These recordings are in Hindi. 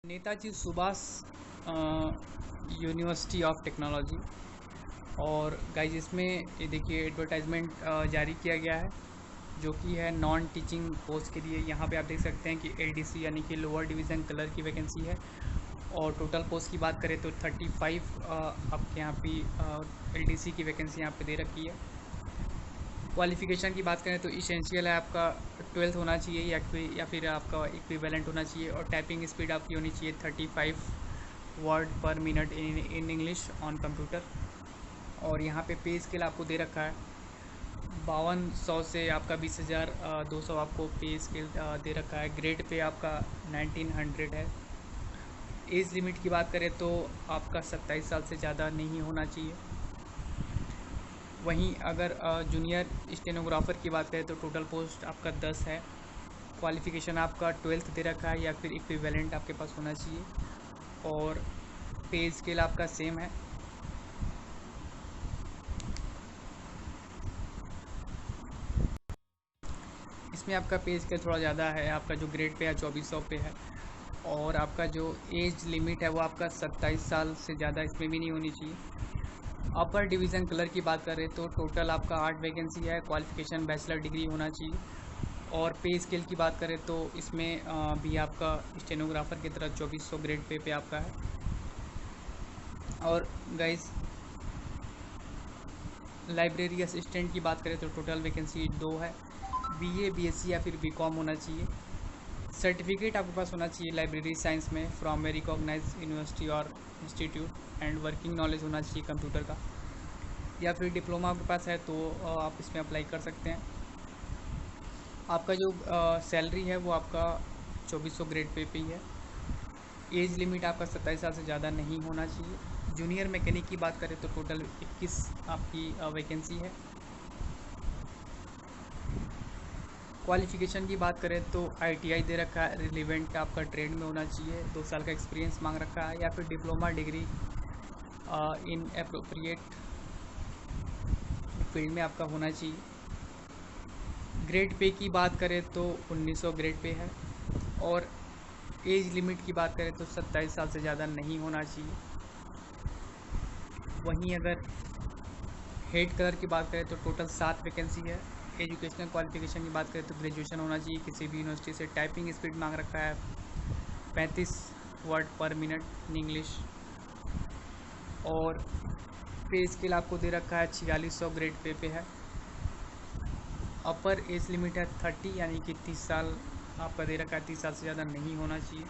Netaji Subhash university of technology. और गाइज इसमें ये देखिए एडवर्टाइजमेंट जारी किया गया है जो कि है नॉन टीचिंग पोस्ट के लिए। यहाँ पे आप देख सकते हैं कि एलडीसी यानी कि लोअर डिवीज़न कलर की वैकेंसी है। और टोटल पोस्ट की बात करें तो 35 आपके यहाँ पे एलडीसी की वैकेंसी यहाँ पे दे रखी है। क्वालिफ़िकेशन की बात करें तो इसेंशियल है आपका 12th होना चाहिए या फिर आपका इक्विवेलेंट होना चाहिए। और टाइपिंग स्पीड आपकी होनी चाहिए 35 वर्ड पर minute in English on computer. और यहाँ पे स्केल आपको दे रखा है 5200 से आपका 20,200 आपको पे स्केल दे रखा है। ग्रेड पे आपका 1900 है। एज लिमिट की बात करें तो आपका 27 साल से ज़्यादा नहीं होना चाहिए। वहीं अगर जूनियर स्टेनोग्राफर की बात करें तो टोटल पोस्ट आपका 10 है। क्वालिफ़िकेशन आपका 12th दे रखा है या फिर इक्विवेलेंट आपके पास होना चाहिए। और पे स्केल आपका सेम है। इसमें आपका पे स्केल थोड़ा ज़्यादा है। आपका जो ग्रेड पे है 2400 पे है। और आपका जो एज लिमिट है वो आपका 27 साल से ज़्यादा इसमें भी नहीं होनी चाहिए। अपर डिवीज़न कलर की बात करें तो टोटल आपका 8 वैकेंसी है। क्वालिफ़िकेशन बैचलर डिग्री होना चाहिए। और पे स्केल की बात करें तो इसमें भी आपका स्टेनोग्राफर की तरह 2400 ग्रेड पे आपका है। और गाइस लाइब्रेरी असिस्टेंट की बात करें तो टोटल वैकेंसी 2 है। बीए बीएससी या फिर बीकॉम होना चाहिए। सर्टिफिकेट आपके पास होना चाहिए लाइब्रेरी साइंस में फ्रॉम ए रिकॉग्नाइज यूनिवर्सिटी और इंस्टीट्यूट। एंड वर्किंग नॉलेज होना चाहिए कंप्यूटर का। या फिर डिप्लोमा आपके पास है तो आप इसमें अप्लाई कर सकते हैं। आपका जो सैलरी है वो आपका 2400 ग्रेड पे ही है। एज लिमिट आपका 27 साल से ज़्यादा नहीं होना चाहिए। जूनियर मैकेनिक की बात करें तो टोटल 21 आपकी वैकेंसी है। क्वालिफ़िकेशन की बात करें तो आईटीआई दे रखा है। रिलेवेंट आपका ट्रेड में होना चाहिए। 2 साल का एक्सपीरियंस मांग रखा है। या फिर diploma degree in appropriate field में आपका होना चाहिए। ग्रेड पे की बात करें तो 1900 ग्रेड पे है। और एज लिमिट की बात करें तो 27 साल से ज़्यादा नहीं होना चाहिए। वहीं अगर हेड कलर की बात करें तो टोटल 7 वैकेंसी है। एजुकेशनल क्वालिफिकेशन की बात करें तो ग्रेजुएशन होना चाहिए किसी भी यूनिवर्सिटी से। टाइपिंग स्पीड मांग रखा है 35 वर्ड पर मिनट इन इंग्लिश। और पे स्केल आपको दे रखा है 4600 ग्रेड पे है। अपर एज लिमिट है 30 यानी कि 30 साल आपका दे रखा है। 30 साल से ज़्यादा नहीं होना चाहिए।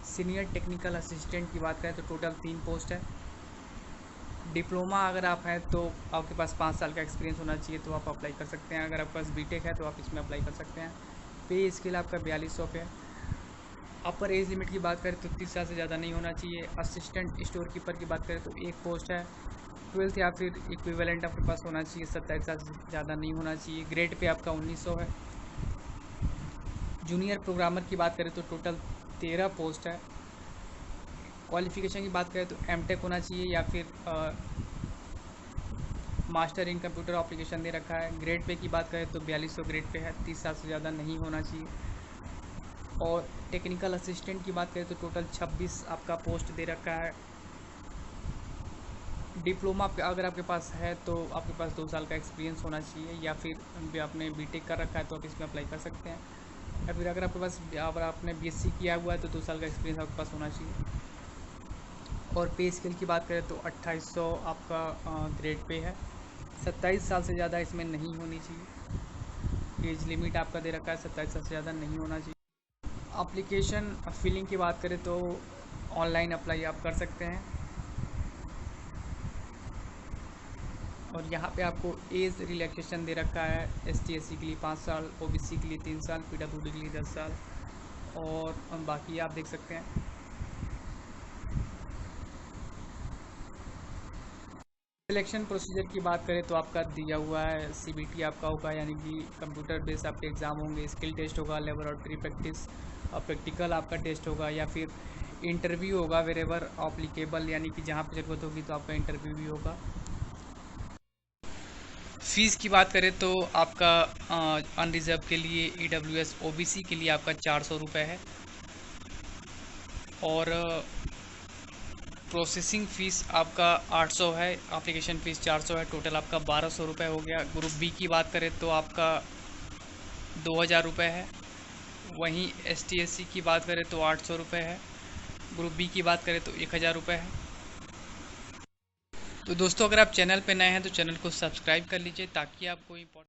सीनियर टेक्निकल असिस्टेंट की बात करें तो टोटल 3 पोस्ट है। डिप्लोमा अगर आप हैं तो आपके पास 5 साल का एक्सपीरियंस होना चाहिए तो आप अप्लाई कर सकते हैं। अगर आपके पास बीटेक है तो आप इसमें अप्लाई कर सकते हैं। पे स्केल आपका 4200 पे है। अपर एज लिमिट की बात करें तो 30 साल से ज़्यादा नहीं होना चाहिए। असिस्टेंट स्टोर कीपर की बात करें तो 1 पोस्ट है। 12th या फिर इक्विवेलेंट आपके पास होना चाहिए। 27 साल से ज़्यादा नहीं होना चाहिए। ग्रेड पे आपका 1900 है। जूनियर प्रोग्रामर की बात करें तो टोटल 13 पोस्ट है। क्वालिफ़िकेशन की बात करें तो एमटेक होना चाहिए या फिर मास्टर इन कंप्यूटर एप्लीकेशन दे रखा है। ग्रेड पे की बात करें तो 4200 ग्रेड पे है। 30 साल से ज़्यादा नहीं होना चाहिए। और टेक्निकल असिस्टेंट की बात करें तो टोटल 26 आपका पोस्ट दे रखा है। डिप्लोमा अगर आपके पास है तो आपके पास 2 साल का एक्सपीरियंस होना चाहिए। या फिर आपने बीटेक कर रखा है तो आप इसमें अप्लाई कर सकते हैं। या फिर अगर आपके पास अगर आपने बीएससी किया हुआ है तो 2 साल का एक्सपीरियंस आपके पास होना चाहिए। और पे स्केल की बात करें तो 2800 आपका ग्रेड पे है। 27 साल से ज़्यादा इसमें नहीं होनी चाहिए। एज लिमिट आपका दे रखा है 27 साल से ज़्यादा नहीं होना चाहिए। एप्लीकेशन फिलिंग की बात करें तो ऑनलाइन अप्लाई आप कर सकते हैं। और यहाँ पे आपको एज रिलैक्सेशन दे रखा है। ST/SC के लिए 5 साल, OBC के लिए 3 साल, PWD के लिए 10 साल। और बाकी आप देख सकते हैं। सिलेक्शन प्रोसीजर की बात करें तो आपका दिया हुआ है CBT आपका होगा यानी कि कंप्यूटर बेस्ड आपके एग्ज़ाम होंगे। स्किल टेस्ट होगा, लेबोरेटरी प्रैक्टिस और प्रैक्टिकल आपका टेस्ट होगा। या फिर इंटरव्यू होगा वेरेवर अप्लीकेबल यानी कि जहाँ पर ज़रूरत होगी तो आपका इंटरव्यू भी होगा। फ़ीस की बात करें तो आपका अनरिजर्व के लिए EWS OBC के लिए आपका 400 रुपये है। और प्रोसेसिंग फ़ीस आपका 800 है, एप्लीकेशन फ़ीस 400 है, टोटल आपका 1200 रुपये हो गया। ग्रुप बी की बात करें तो आपका 2000 रुपये है। वहीं ST SC की बात करें तो 800 रुपये है। ग्रुप बी की बात करें तो 1000 रुपये है। तो दोस्तों, अगर आप चैनल पे नए हैं तो चैनल को सब्सक्राइब कर लीजिए ताकि आपको